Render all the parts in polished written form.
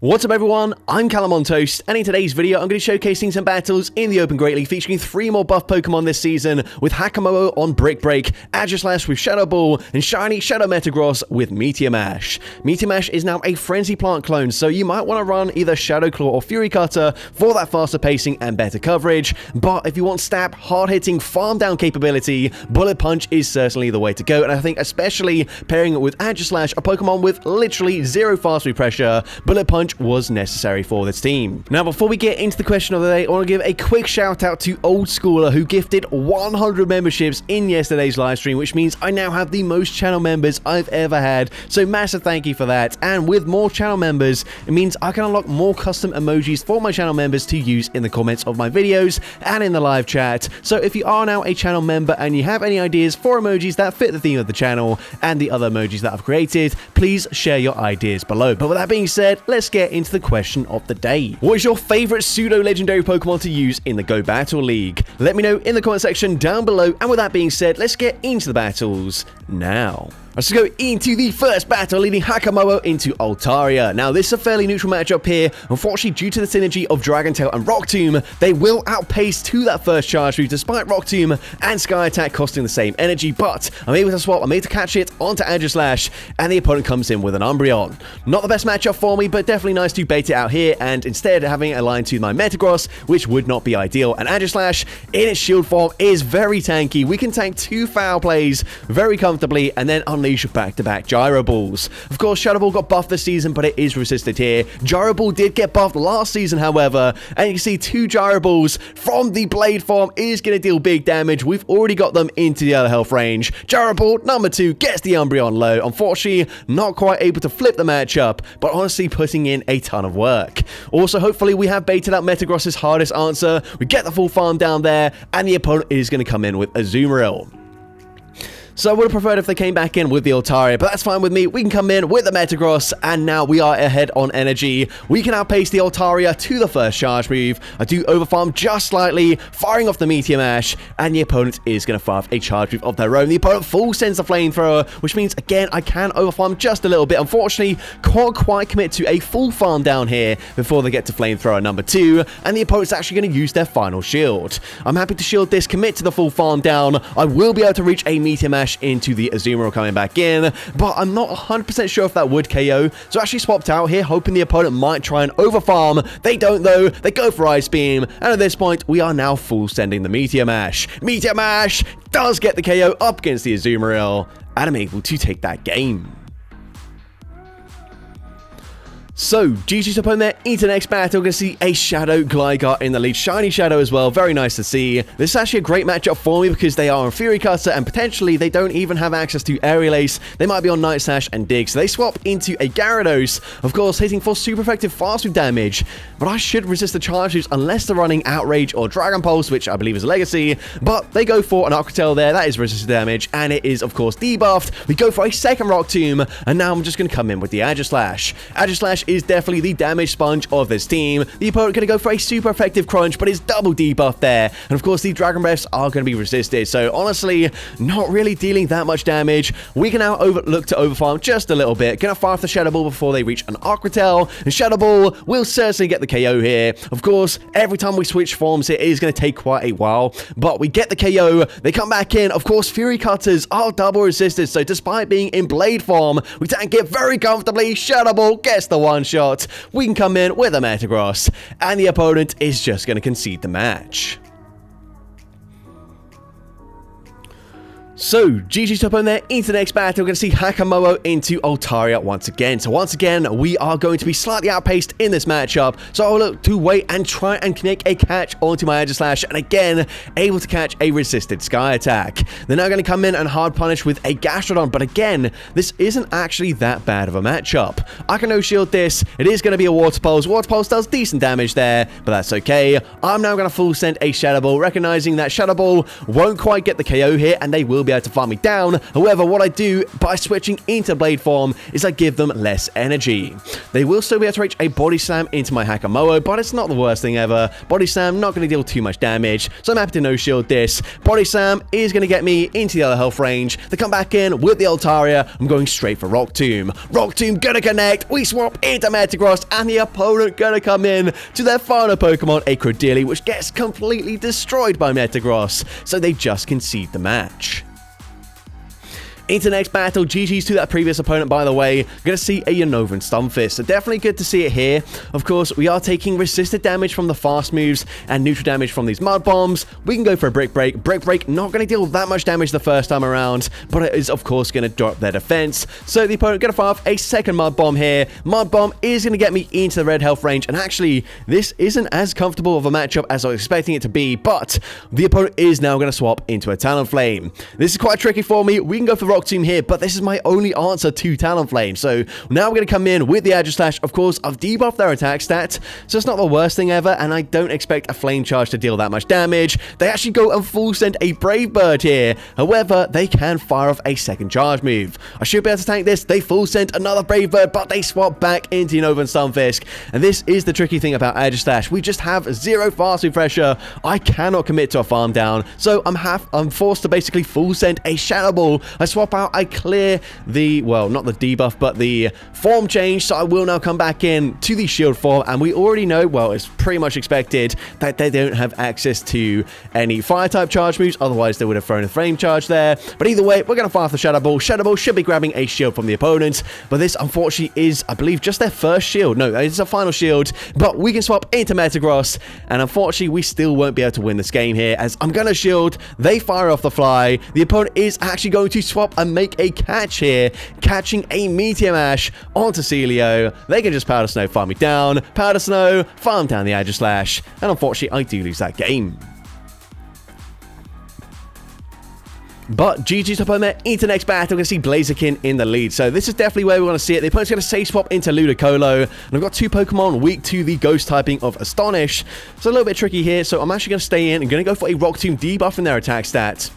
What's up everyone, I'm CallumOnToast, and in today's video I'm going to be showcasing some battles in the Open Great League featuring 3 more buff Pokemon this season with Hakamo on Brick Break, Aegislash with Shadow Ball, and Shiny Shadow Metagross with Meteor Mash. Meteor Mash is now a Frenzy Plant clone, so you might want to run either Shadow Claw or Fury Cutter for that faster pacing and better coverage, but if you want stab, hard-hitting, farm-down capability, Bullet Punch is certainly the way to go, and I think especially pairing it with Aegislash, a Pokemon with literally 0 fast move pressure, Bullet Punch was necessary for this team. Now, before we get into the question of the day, I want to give a quick shout out to Old Schooler who gifted 100 memberships in yesterday's live stream, which means I now have the most channel members I've ever had. So massive thank you for that. And with more channel members, it means I can unlock more custom emojis for my channel members to use in the comments of my videos and in the live chat. So if you are now a channel member and you have any ideas for emojis that fit the theme of the channel and the other emojis that I've created, please share your ideas below. But with that being said, let's get into the question of the day. What is your favorite pseudo-legendary Pokemon to use in the Go Battle League? Let me know in the comment section down below, and with that being said, let's get into the battles now. Let's go into the first battle, leading Hakamo into Altaria. Now, this is a fairly neutral matchup here. Unfortunately, due to the synergy of Dragon Tail and Rock Tomb, they will outpace to that first charge move, despite Rock Tomb and Sky Attack costing the same energy. But I'm able to swap, I'm able to catch it onto Aegislash, and the opponent comes in with an Umbreon. Not the best matchup for me, but definitely nice to bait it out here, and instead having a line to my Metagross, which would not be ideal. And Aegislash, in its shield form, is very tanky. We can tank 2 foul plays very comfortably, and then unleash back-to-back Gyro Balls. Of course, Shadow Ball got buffed this season, but it is resisted here. Gyro Ball did get buffed last season, however, and you can see 2 Gyro Balls from the Blade form is going to deal big damage. We've already got them into the other health range. Gyro Ball number 2 gets the Umbreon low. Unfortunately, not quite able to flip the matchup, but honestly putting in a ton of work. Also, hopefully, we have baited out Metagross's hardest answer. We get the full farm down there, and the opponent is going to come in with Azumarill. So I would have preferred if they came back in with the Altaria, but that's fine with me. We can come in with the Metagross, and now we are ahead on energy. We can outpace the Altaria to the first charge move. I do overfarm just slightly, firing off the Meteor Mash, and the opponent is going to fire off a charge move of their own. The opponent full sends the Flamethrower, which means, again, I can overfarm just a little bit. Unfortunately, can't quite commit to a full farm down here before they get to Flamethrower number 2, and the opponent's actually going to use their final shield. I'm happy to shield this, commit to the full farm down. I will be able to reach a Meteor Mash into the Azumarill coming back in, but I'm not 100% sure if that would KO, so I actually swapped out here, hoping the opponent might try and overfarm. They don't though, they go for Ice Beam, and at this point, we are now full sending the Meteor Mash. Meteor Mash does get the KO up against the Azumarill, and I'm able to take that game. So, GG's opponent there into the next battle. We're going to see a Shadow Gligar in the lead. Shiny Shadow as well. Very nice to see. This is actually a great matchup for me because they are on Fury Cutter and potentially they don't even have access to Aerial Ace. They might be on Night Slash and Dig. So they swap into a Gyarados. Of course, hitting for super effective fast move damage. But I should resist the charge moves unless they're running Outrage or Dragon Pulse, which I believe is a Legacy. But they go for an Aqua Tail there. That is resisted damage. And it is, of course, debuffed. We go for a second Rock Tomb. And now I'm just going to come in with the Aegislash. Aegislash is definitely the damage sponge of this team. The opponent going to go for a super effective crunch, but is double debuffed there. And of course, the Dragon Breaths are going to be resisted. So honestly, not really dealing that much damage. We can now look to overfarm just a little bit. Going to fire off the Shadow Ball before they reach an Aqua Tail. And Shadow Ball will certainly get the KO here. Of course, every time we switch forms, it is going to take quite a while. But we get the KO. They come back in. Of course, Fury Cutters are double resisted. So despite being in Blade form, we tank it very comfortably. Shadow Ball gets the one shot. We can come in with a Metagross, and the opponent is just going to concede the match. So, GG's top on there into the next battle. We're going to see Hakamo into Altaria once again. So once again, we are going to be slightly outpaced in this matchup. So I'll look to wait and try and make a catch onto my Aegislash. And again, able to catch a resisted Sky Attack. They're now going to come in and hard punish with a Gastrodon. But again, this isn't actually that bad of a matchup. I can no-shield this. It is going to be a Water Pulse. Water Pulse does decent damage there, but that's okay. I'm now going to full send a Shadow Ball, recognizing that Shadow Ball won't quite get the KO here, and they will be be able to farm me down. However, what I do by switching into blade form is I give them less energy. They will still be able to reach a body slam into my Hakamoa, but it's not the worst thing ever. Body slam not going to deal too much damage, so I'm happy to no shield this. Body slam is going to get me into the other health range. They come back in with the Altaria. I'm going straight for Rock Tomb. Rock Tomb gonna connect. We swap into Metagross, and the opponent gonna come in to their final Pokemon, a Credilli, which gets completely destroyed by Metagross, so they just concede the match. Into the next battle, GG's to that previous opponent, by the way. Gonna see a Unovan Stunfisk, so definitely good to see it here. Of course, we are taking resisted damage from the fast moves and neutral damage from these Mud Bombs. We can go for a Brick Break. Brick Break not gonna deal that much damage the first time around, but it is, of course, gonna drop their defense. So the opponent gonna fire off a second Mud Bomb here. Mud Bomb is gonna get me into the red health range, and actually, this isn't as comfortable of a matchup as I was expecting it to be, but the opponent is now gonna swap into a Talonflame. This is quite tricky for me. We can go for Rock Tomb here, but this is my only answer to Talonflame. So now we're going to come in with the Aegislash. Of course, I've debuffed their attack stat, so it's not the worst thing ever, and I don't expect a Flame Charge to deal that much damage. They actually go and full send a Brave Bird here. However, they can fire off a second charge move. I should be able to tank this. They full send another Brave Bird, but they swap back into Unovan Stunfisk. And this is the tricky thing about Aegislash. We just have zero fast move pressure. I cannot commit to a farm down, so I'm forced to basically full send a Shadow Ball. I swap out, I clear the, well, not the debuff, but the form change, so I will now come back in to the shield form, and we already know, well, it's pretty much expected that they don't have access to any fire type charge moves, otherwise they would have thrown a flame charge there. But either way, we're going to fire off the Shadow Ball. Shadow Ball should be grabbing a shield from the opponent, but this unfortunately is, I believe, just their first shield. No, it's a final shield, but we can swap into Metagross, and unfortunately we still won't be able to win this game here, as I'm going to shield, they fire off the fly, the opponent is actually going to swap and make a catch here, catching a Meteor Mash onto Celio. They can just Powder Snow farm me down, Powder Snow, farm down the Aegislash, and unfortunately I do lose that game. But GG's opponent into the next battle. We're going to see Blaziken in the lead. So this is definitely where we want to see it. The opponent's going to Safe Swap into Ludicolo. And I've got two Pokemon weak to the Ghost typing of Astonish. So a little bit tricky here. So I'm actually going to stay in. I'm going to go for a Rock Tomb debuff in their attack stat.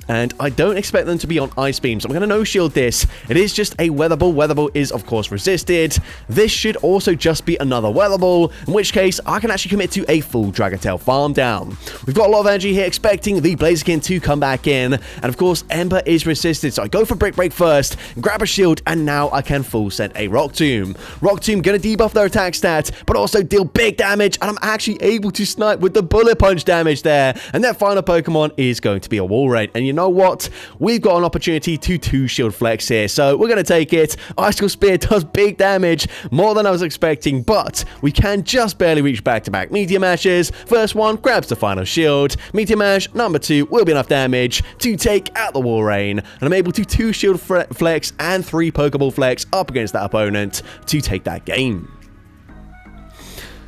And I don't expect them to be on Ice Beam, so I'm going to no-shield this. It is just a Weather Ball. Weather Ball is, of course, resisted. This should also just be another Weather Ball, in which case I can actually commit to a full Dragon Tail farm down. We've got a lot of energy here, expecting the Blaziken to come back in. And, of course, Ember is resisted, so I go for Brick Break first, grab a shield, and now I can full send a Rock Tomb. Rock Tomb going to debuff their attack stat, but also deal big damage, and I'm actually able to snipe with the Bullet Punch damage there. And that final Pokemon is going to be a Walrein. And you know what? We've got an opportunity to 2-shield flex here, so we're going to take it. Icicle Spear does big damage, more than I was expecting, but we can just barely reach back-to-back Meteor Mashes. First one grabs the final shield. Meteor Mash number 2 will be enough damage to take out the Walrein, and I'm able to 2-shield flex and 3 Pokeball flex up against that opponent to take that game.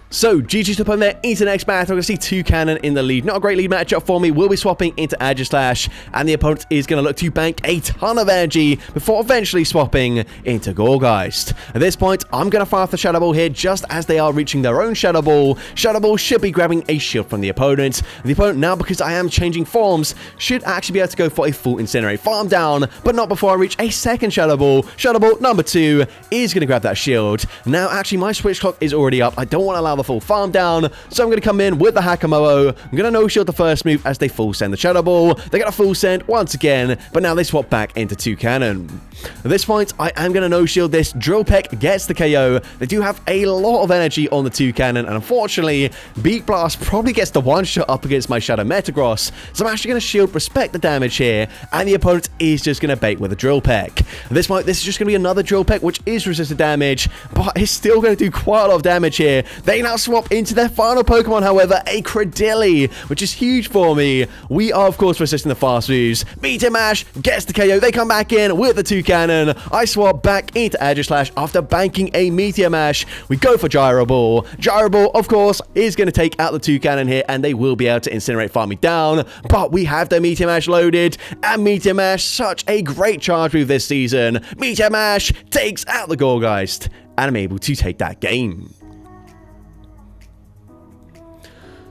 So, GG's opponent into the next battle. We're going to see Toucannon in the lead. Not a great lead matchup for me. We'll be swapping into Aegislash, and the opponent is going to look to bank a ton of energy before eventually swapping into Gourgeist. At this point, I'm going to fire off the Shadow Ball here just as they are reaching their own Shadow Ball. Shadow Ball should be grabbing a shield from the opponent. The opponent now, because I am changing forms, should actually be able to go for a full Incinerate farm down, but not before I reach a second Shadow Ball. Shadow Ball number 2 is going to grab that shield. Now, actually, my switch clock is already up. I don't want to allow the full farm down, so I'm going to come in with the Hakamoa. I'm going to no-shield the first move as they full send the Shadow Ball. They get a full send once again, but now they swap back into Toucannon. At this point, I am going to no-shield this. Drill Peck gets the KO. They do have a lot of energy on the Toucannon, and unfortunately, Beak Blast probably gets the one-shot up against my Shadow Metagross, so I'm actually going to shield respect the damage here, and the opponent is just going to bait with a Drill Peck. At this point, this is just going to be another Drill Peck, which is resisted damage, but it's still going to do quite a lot of damage here. They now swap into their final Pokemon, however, a Credilli, which is huge for me. We are, of course, resisting the fast moves. Meteor Mash gets the KO. They come back in with the Toucannon. I swap back into Aegislash after banking a Meteor Mash. We go for Gyro Ball. Gyro Ball, of course, is going to take out the Toucannon here, and they will be able to Incinerate farm me down, but we have the Meteor Mash loaded, and Meteor Mash, such a great charge move this season. Meteor Mash takes out the Gourgeist, and I'm able to take that game.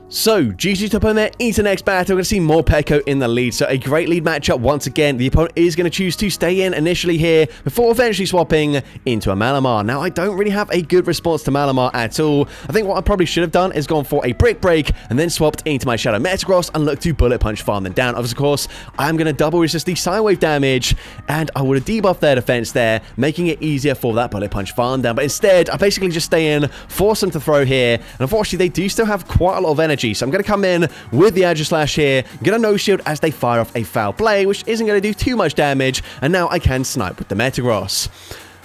So, GG to opponent there into next battle. We're going to see more Petco in the lead. So, a great lead matchup once again. The opponent is going to choose to stay in initially here before eventually swapping into a Malamar. Now, I don't really have a good response to Malamar at all. I think what I probably should have done is gone for a Brick Break and then swapped into my Shadow Metagross and looked to Bullet Punch farm them down. Of course, I'm going to double resist the Sine Wave damage, and I would have debuffed their defense there, making it easier for that Bullet Punch farm down. But instead, I basically just stay in, force them to throw here, and unfortunately, they do still have quite a lot of energy. So I'm going to come in with the Agile Slash here, get a no shield as they fire off a foul play, which isn't going to do too much damage, and now I can snipe with the Metagross.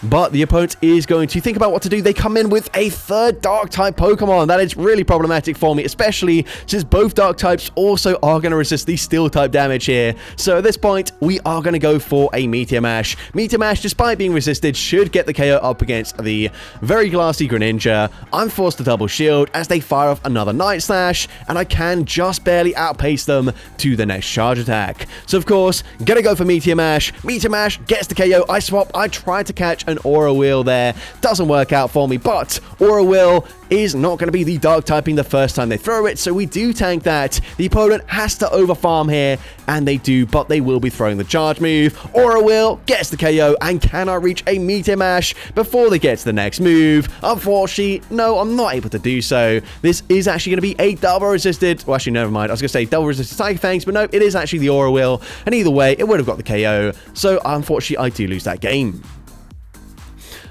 But the opponent is going to think about what to do. They come in with a third Dark-type Pokemon. That is really problematic for me, especially since both Dark types also are going to resist the Steel-type damage here. So at this point, we are going to go for a Meteor Mash. Meteor Mash, despite being resisted, should get the KO up against the very glassy Greninja. I'm forced to double shield as they fire off another Night Slash, and I can just barely outpace them to the next charge attack. So of course, gonna go for Meteor Mash. Meteor Mash gets the KO. I swap. I try to catch an Aura Wheel there. Doesn't work out for me, but Aura Wheel is not going to be the Dark typing the first time they throw it, so we do tank that. The opponent has to overfarm here, and they do, but they will be throwing the charge move. Aura Wheel gets the KO and cannot reach a Meteor Mash before they get to the next move. Unfortunately, no, I'm not able to do so. This is actually going to be a double resisted, well actually never mind, I was going to say double resisted Psychic Fangs, but no, it is actually the Aura Wheel, and either way, it would have got the KO, so unfortunately I do lose that game.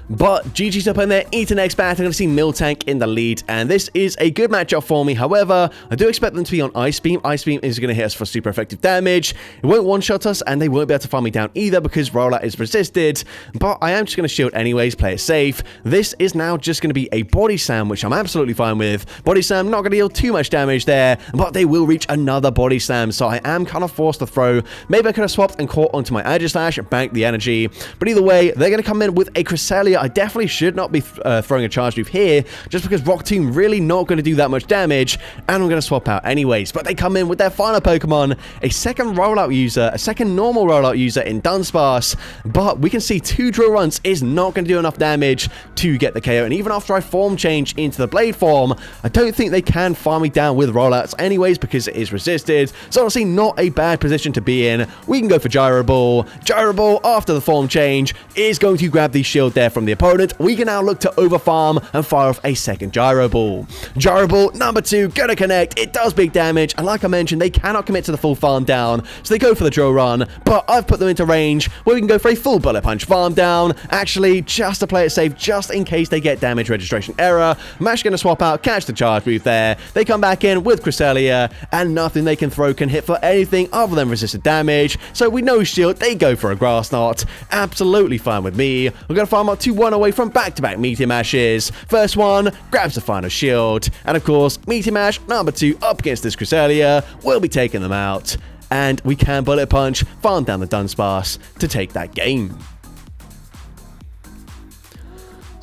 But GG's up in there, into next battle. I'm going to see Miltank in the lead, and this is a good matchup for me. However, I do expect them to be on Ice Beam. Ice Beam is going to hit us for super effective damage. It won't one-shot us, and they won't be able to farm me down either because Rollout is resisted. But I am just going to shield anyways, play it safe. This is now just going to be a Body Slam, which I'm absolutely fine with. Body Slam, not going to deal too much damage there, but they will reach another Body Slam, so I am kind of forced to throw. Maybe I could have swapped and caught onto my Agile Slash, banked the energy. But either way, they're going to come in with a Cresselia. I definitely should not be throwing a charge move here, just because Rock Tomb really not going to do that much damage, and I'm going to swap out anyways. But they come in with their final Pokemon, a second rollout user, a second normal rollout user in Dunsparce, but we can see 2 drill runs is not going to do enough damage to get the KO, and even after I form change into the Blade form, I don't think they can farm me down with rollouts anyways because it is resisted, so honestly not a bad position to be in. We can go for Gyro Ball. Gyro Ball, after the form change, is going to grab the shield there from the opponent. We can now look to overfarm and fire off a second Gyro Ball. Gyro Ball number 2, gonna connect. It does big damage, and like I mentioned, they cannot commit to the full farm down, so they go for the drill run, but I've put them into range where we can go for a full Bullet Punch farm down. Actually, just to play it safe, just in case they get damage registration error, I'm actually gonna swap out, catch the charge move there. They come back in with Cresselia, and nothing they can throw can hit for anything other than resisted damage, so we no shield, they go for a Grass Knot. Absolutely fine with me. We're gonna farm up to 1 away from back-to-back Meteor Mashes. First one grabs the final shield, and of course, Meteor Mash number 2 up against this Cresselia will be taking them out, and we can Bullet Punch, farm down the Dunsparce to take that game.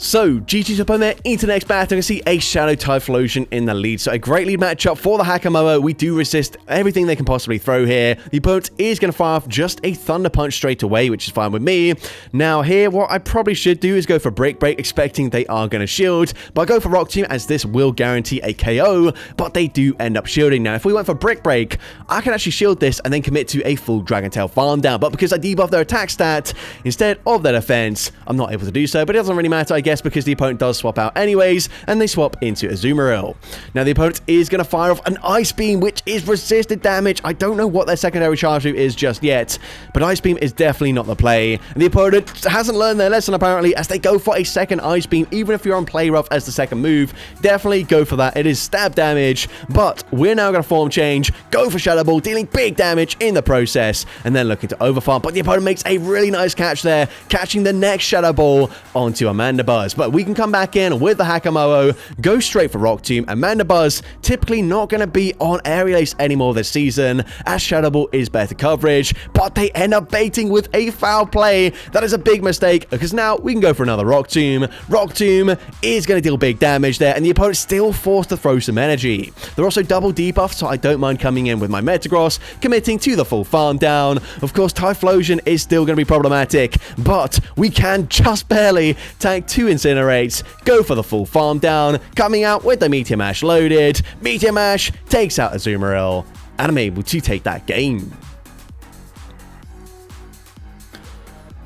So, GG's up on there, into the next battle. I can see a Shadow Typhlosion in the lead. So, a great lead matchup for the Hakamoa. We do resist everything they can possibly throw here. The opponent is going to fire off just a Thunder Punch straight away, which is fine with me. Now, here, what I probably should do is go for Brick Break, expecting they are going to shield. But I go for Rock Tomb, as this will guarantee a KO, but they do end up shielding. Now, if we went for Brick Break, I can actually shield this and then commit to a full Dragon Tail farm down. But because I debuff their attack stat instead of their defense, I'm not able to do so. But it doesn't really matter, I guess, because the opponent does swap out anyways, and they swap into Azumarill. Now, the opponent is going to fire off an Ice Beam, which is resisted damage. I don't know what their secondary charge move is just yet, but Ice Beam is definitely not the play. And the opponent hasn't learned their lesson, apparently, as they go for a second Ice Beam. Even if you're on Play Rough as the second move, definitely go for that. It is stab damage, but we're now going to form change, go for Shadow Ball, dealing big damage in the process, and then looking to overfarm. But the opponent makes a really nice catch there, catching the next Shadow Ball onto Amandabuzz. But we can come back in with the Hakamoa, go straight for Rock Tomb. Amandabuzz typically not going to be on Aerial Ace anymore this season, as Shadow Ball is better coverage, but they end up baiting with a foul play. That is a big mistake, because now we can go for another Rock Tomb. Rock Tomb is going to deal big damage there, and the opponent's still forced to throw some energy. They're also double debuff, so I don't mind coming in with my Metagross, committing to the full farm down. Of course, Typhlosion is still going to be problematic, but we can just barely tank 2 Incinerates, go for the full farm down, coming out with the Meteor Mash loaded. Meteor Mash takes out Azumarill, and I'm able to take that game.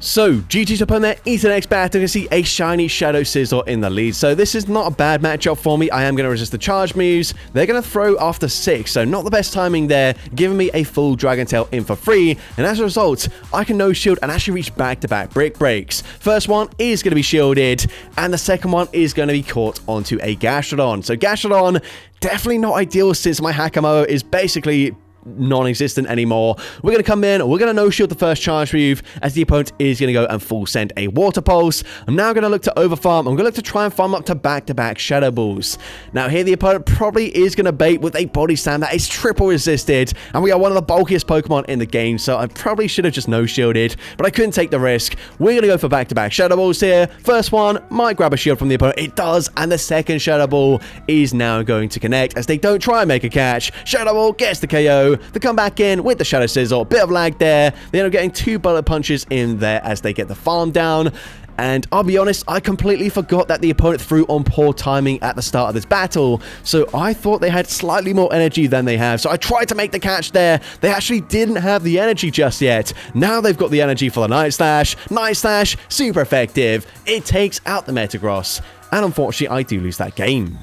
So, GG's opponent into the next battle. You can see a shiny Shadow Scizor in the lead. So, this is not a bad matchup for me. I am going to resist the charge moves. They're going to throw after 6, so not the best timing there, giving me a full Dragon Tail in for free. And as a result, I can no shield and actually reach back-to-back Brick Breaks. First one is going to be shielded, and the second one is going to be caught onto a Gastrodon. So, Gastrodon, definitely not ideal since my Hakamo is basically non-existent anymore. We're going to come in, we're going to no-shield the first charge move, as the opponent is going to go and full send a Water Pulse. I'm now going to look to overfarm. I'm going to look to try and farm up to back-to-back Shadow Balls. Now here the opponent probably is going to bait with a Body Slam that is triple resisted, and we are one of the bulkiest Pokemon in the game, so I probably should have just no-shielded, but I couldn't take the risk. We're going to go for back-to-back Shadow Balls here. First one might grab a shield from the opponent. It does, and the second Shadow Ball is now going to connect, as they don't try and make a catch. Shadow Ball gets the KO. They come back in with the Shadow Scizor. Bit of lag there. They end up getting 2 bullet punches in there as they get the farm down. And I'll be honest, I completely forgot that the opponent threw on poor timing at the start of this battle. So I thought they had slightly more energy than they have. So I tried to make the catch there. They actually didn't have the energy just yet. Now they've got the energy for the Night Slash. Night Slash, super effective. It takes out the Metagross. And unfortunately, I do lose that game.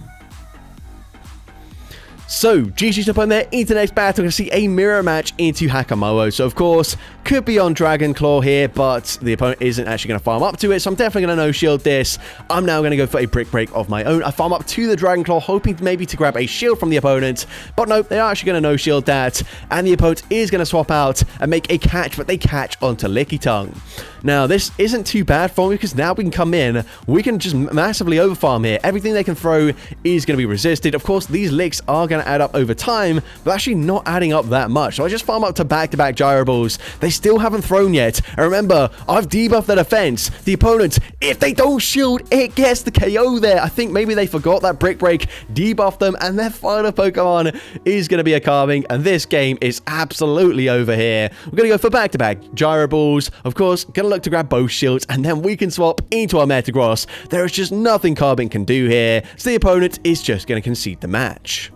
So, GG's opponent into the next battle. We're going to see a mirror match into Hakamo. So, of course, could be on Dragon Claw here, but the opponent isn't actually going to farm up to it. So, I'm definitely going to no-shield this. I'm now going to go for a Brick Break of my own. I farm up to the Dragon Claw, hoping maybe to grab a shield from the opponent. But no, they are actually going to no-shield that. And the opponent is going to swap out and make a catch, but they catch onto Licky Tongue. Now, this isn't too bad for me because now we can come in. We can just massively overfarm here. Everything they can throw is going to be resisted. Of course, these licks are going to add up over time, but actually not adding up that much. So I just farm up to back-to-back Gyro Balls. They still haven't thrown yet. And remember, I've debuffed their defense. The opponent, if they don't shield, it gets the KO there. I think maybe they forgot that Brick Break debuffed them, and their final Pokemon is going to be a Carving, and this game is absolutely over here. We're going to go for back-to-back Gyro Balls. Of course, going to look to grab both shields, and then we can swap into our Metagross. There is just nothing Carbon can do here, so the opponent is just going to concede the match.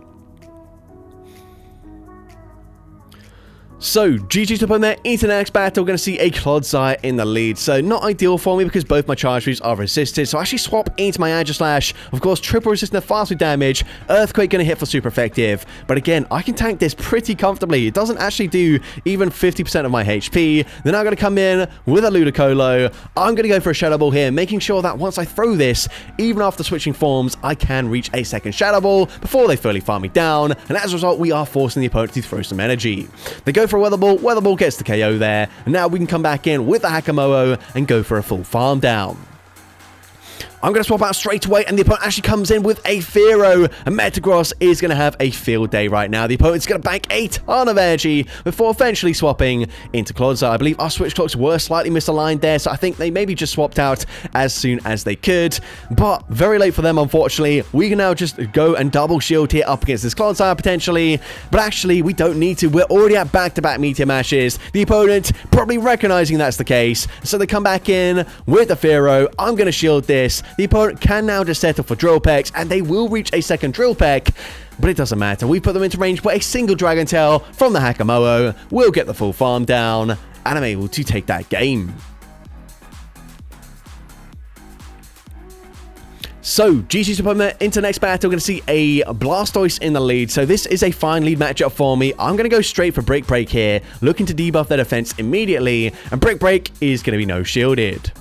So, GG's opponent into the next battle. We're going to see a Clodsire in the lead. So, not ideal for me because both my charge moves are resisted. So, I actually swap into my Aegislash. Of course, triple resistant to fast with damage. Earthquake going to hit for super effective. But again, I can tank this pretty comfortably. It doesn't actually do even 50% of my HP. They're now going to come in with a Ludicolo. I'm going to go for a Shadow Ball here, making sure that once I throw this, even after switching forms, I can reach a second Shadow Ball before they fully farm me down. And as a result, we are forcing the opponent to throw some energy. They go for a Weather Ball. Weather Ball gets the KO there. And now we can come back in with the Hakamo and go for a full farm down. I'm going to swap out straight away, and the opponent actually comes in with a Fearow. And Metagross is going to have a field day right now. The opponent's going to bank a ton of energy before eventually swapping into Clodsire. I believe our switch clocks were slightly misaligned there, so I think they maybe just swapped out as soon as they could. But very late for them, unfortunately. We can now just go and double shield here up against this Clodsire potentially. But actually, we don't need to. We're already at back-to-back Meteor Mashes. The opponent probably recognizing that's the case. So they come back in with the Fearow. I'm going to shield this. The opponent can now just settle for Drill Pecks, and they will reach a second Drill Peck, but it doesn't matter. We put them into range where a single Dragon Tail from the Hakamo will get the full farm down, and I'm able to take that game. So, GG's opponent into next battle. We're going to see a Blastoise in the lead. So, this is a fine lead matchup for me. I'm going to go straight for Brick Break here, looking to debuff their defense immediately, and Brick Break is going to be no-shielded.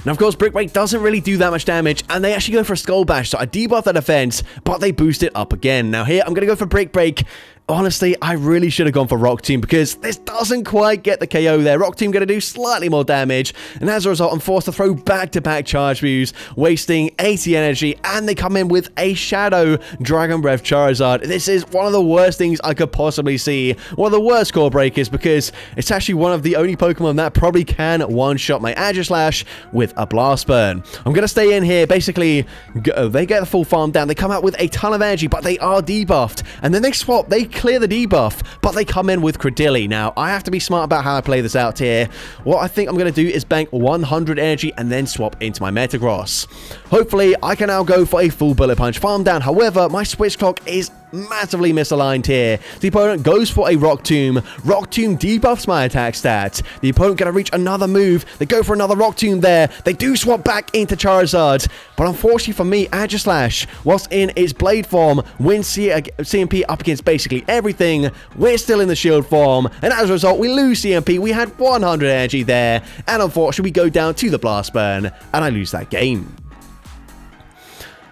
Now, of course, Brick Break doesn't really do that much damage, and they actually go for a Skull Bash, so I debuff their defense, but they boost it up again. Now, here, I'm going to go for Brick Break, Honestly, I really should have gone for Rock Tomb because this doesn't quite get the KO there. Rock Tomb going to do slightly more damage, and as a result, I'm forced to throw back-to-back charge moves, wasting 80 energy, and they come in with a Shadow Dragon Breath Charizard. This is one of the worst things I could possibly see. One of the worst core breakers because it's actually one of the only Pokemon that probably can one-shot my Aegislash with a Blast Burn. I'm going to stay in here. Basically, they get the full farm down. They come out with a ton of energy, but they are debuffed, and then they swap. They clear the debuff, but they come in with Credilli. Now, I have to be smart about how I play this out here. What I think I'm going to do is bank 100 energy and then swap into my Metagross. Hopefully, I can now go for a full Bullet Punch farm down. However, my Switch Clock is massively misaligned here. The opponent goes for a Rock Tomb. Rock Tomb debuffs my attack stat. The opponent going to reach another move. They go for another Rock Tomb there. They do swap back into Charizard. But unfortunately for me, Aegislash, whilst in its Blade form, wins CMP up against basically everything. We're still in the Shield form. And as a result, we lose CMP. We had 100 energy there. And unfortunately, we go down to the Blast Burn. And I lose that game.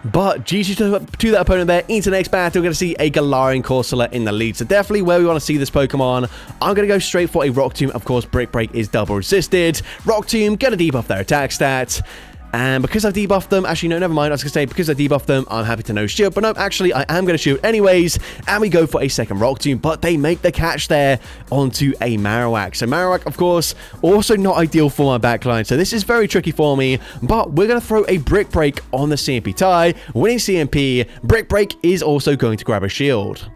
But GG to that opponent there. Into the next battle, we're going to see a Galarian Corsola in the lead. So definitely where we want to see this Pokemon. I'm going to go straight for a Rock Tomb. Of course, Brick Break is double resisted. Rock Tomb, going to debuff their attack stat. And because I've debuffed them, actually, no, never mind. I was going to say, because I debuffed them, I'm happy to no shield. But no, actually, I am going to shield anyways. And we go for a second Rock Tomb. But they make the catch there onto a Marowak. So Marowak, of course, also not ideal for my backline. So this is very tricky for me. But we're going to throw a Brick Break on the CMP tie. Winning CMP, Brick Break is also going to grab a shield.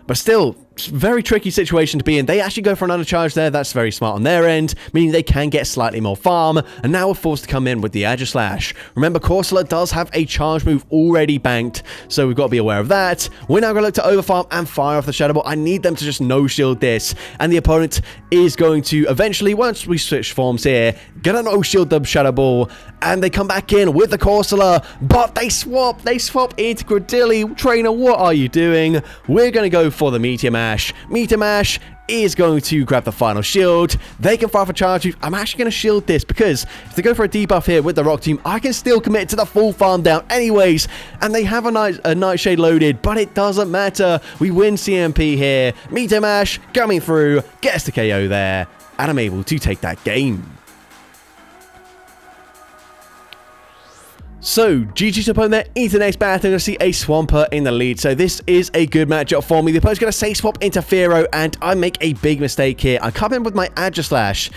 But still, very tricky situation to be in. They actually go for another charge there. That's very smart on their end, meaning they can get slightly more farm. And now we're forced to come in with the Aegislash. Remember, Corsola does have a charge move already banked, so we've got to be aware of that. We're now going to look to overfarm and fire off the Shadow Ball. I need them to just no-shield this. And the opponent is going to eventually, once we switch forms here, get a no-shield the Shadow Ball. And they come back in with the Corsola, but they swap. They swap into Credilli. Trainer, what are you doing? We're going to go for the Meteor Mash. Meteor Mash is going to grab the final shield. They can fire for charge. I'm actually going to shield this because if they go for a debuff here with the Rock Tomb, I can still commit to the full farm down anyways. And they have a Nightshade loaded, but it doesn't matter. We win CMP here. Meteor Mash coming through, gets the KO there, and I'm able to take that game. So, GG to opponent there, into the next battle, I'm going to see a Swampert in the lead. So this is a good matchup for me. The opponent's going to say swap into Fearow, and I make a big mistake here. I come in with my Aegislash,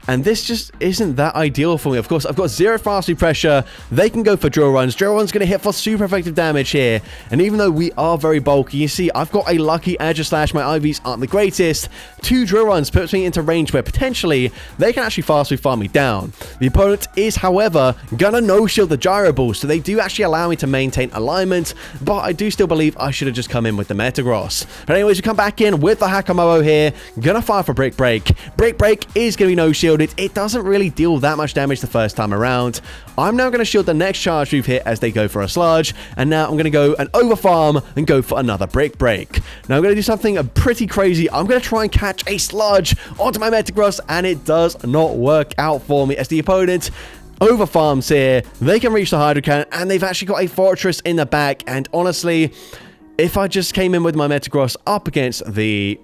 and this just isn't that ideal for me. Of course, I've got 0 fast pressure. They can go for drill runs. Drill run's going to hit for super effective damage here. And even though we are very bulky, you see, I've got a lucky Aegislash. My IVs aren't the greatest. 2 drill runs puts me into range where potentially they can actually fast farm me down. The opponent is, however, gonna no-shield the Gyro Ball, so they do actually allow me to maintain alignment, but I do still believe I should have just come in with the Metagross. But anyways, we come back in with the Hakamo here. Gonna fire for Brick Break. Brick Break is gonna be no-shielded. It doesn't really deal that much damage the first time around. I'm now going to shield the next charge move here as they go for a Sludge, and now I'm going to go and overfarm and go for another Brick Break. Now I'm going to do something pretty crazy. I'm going to try and catch a Sludge onto my Metagross, and it does not work out for me as the opponent overfarms here. They can reach the Hydro Cannon, and they've actually got a Fortress in the back, and honestly, if I just came in with my Metagross up against the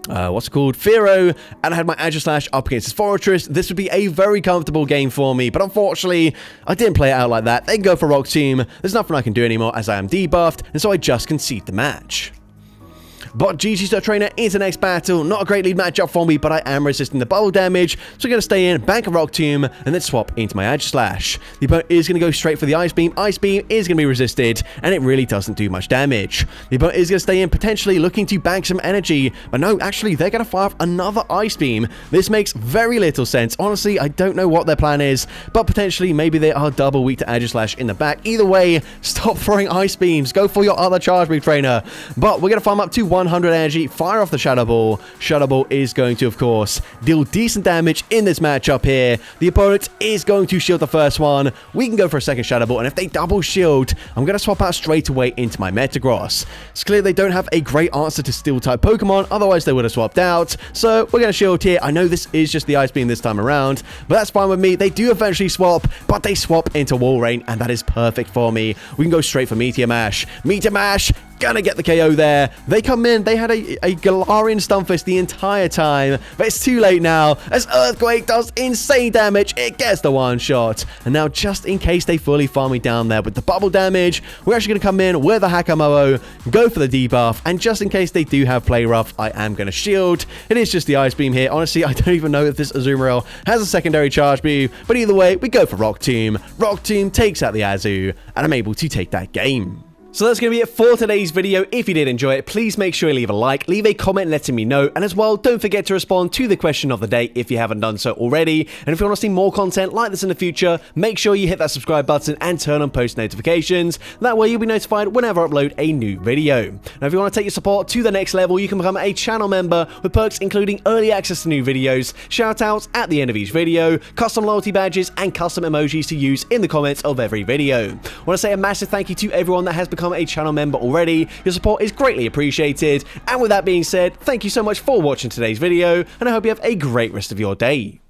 Fearow, and I had my Aegislash up against his Fortress, this would be a very comfortable game for me, but unfortunately, I didn't play it out like that. They can go for Rock Tomb. There's nothing I can do anymore as I am debuffed, and so I just concede the match. But GG to Trainer into the next battle. Not a great lead matchup for me, but I am resisting the bubble damage. So I'm going to stay in, bank a Rock Tomb, and then swap into my Aegislash. The opponent is going to go straight for the Ice Beam. Ice Beam is going to be resisted, and it really doesn't do much damage. The opponent is going to stay in, potentially looking to bank some energy. But no, actually, they're going to fire off another Ice Beam. This makes very little sense. Honestly, I don't know what their plan is, but potentially maybe they are double weak to Aegislash in the back. Either way, stop throwing Ice Beams. Go for your other charge move, Trainer. But we're going to farm up to 100 energy, fire off the Shadow Ball. Shadow Ball is going to, of course, deal decent damage in this matchup here. The opponent is going to shield the first one. We can go for a second Shadow Ball, and if they double shield, I'm going to swap out straight away into my Metagross. It's clear they don't have a great answer to Steel-type Pokemon, otherwise they would have swapped out. So we're going to shield here. I know this is just the Ice Beam this time around, but that's fine with me. They do eventually swap, but they swap into Wall Rain, and that is perfect for me. We can go straight for Meteor Mash. Meteor Mash Gonna get the KO there. They come in. They had a Galarian Stunfisk the entire time, but it's too late now as Earthquake does insane damage. It gets the one shot. And now, just in case they fully farm me down there with the bubble damage, we're actually going to come in with a Hakamo'o, go for the debuff, and just in case they do have Play Rough, I am going to shield. It is just the Ice Beam here. Honestly, I don't even know if this Azumarill has a secondary charge beam, but either way, we go for Rock Tomb. Rock Tomb takes out the Azu, and I'm able to take that game. So that's going to be it for today's video. If you did enjoy it, please make sure you leave a like, leave a comment letting me know, and as well, don't forget to respond to the question of the day if you haven't done so already. And if you want to see more content like this in the future, make sure you hit that subscribe button and turn on post notifications. That way you'll be notified whenever I upload a new video. Now, if you want to take your support to the next level, you can become a channel member with perks including early access to new videos, shoutouts at the end of each video, custom loyalty badges, and custom emojis to use in the comments of every video. I want to say a massive thank you to everyone that has become a channel member already. Your support is greatly appreciated. And with that being said, thank you so much for watching today's video, and I hope you have a great rest of your day.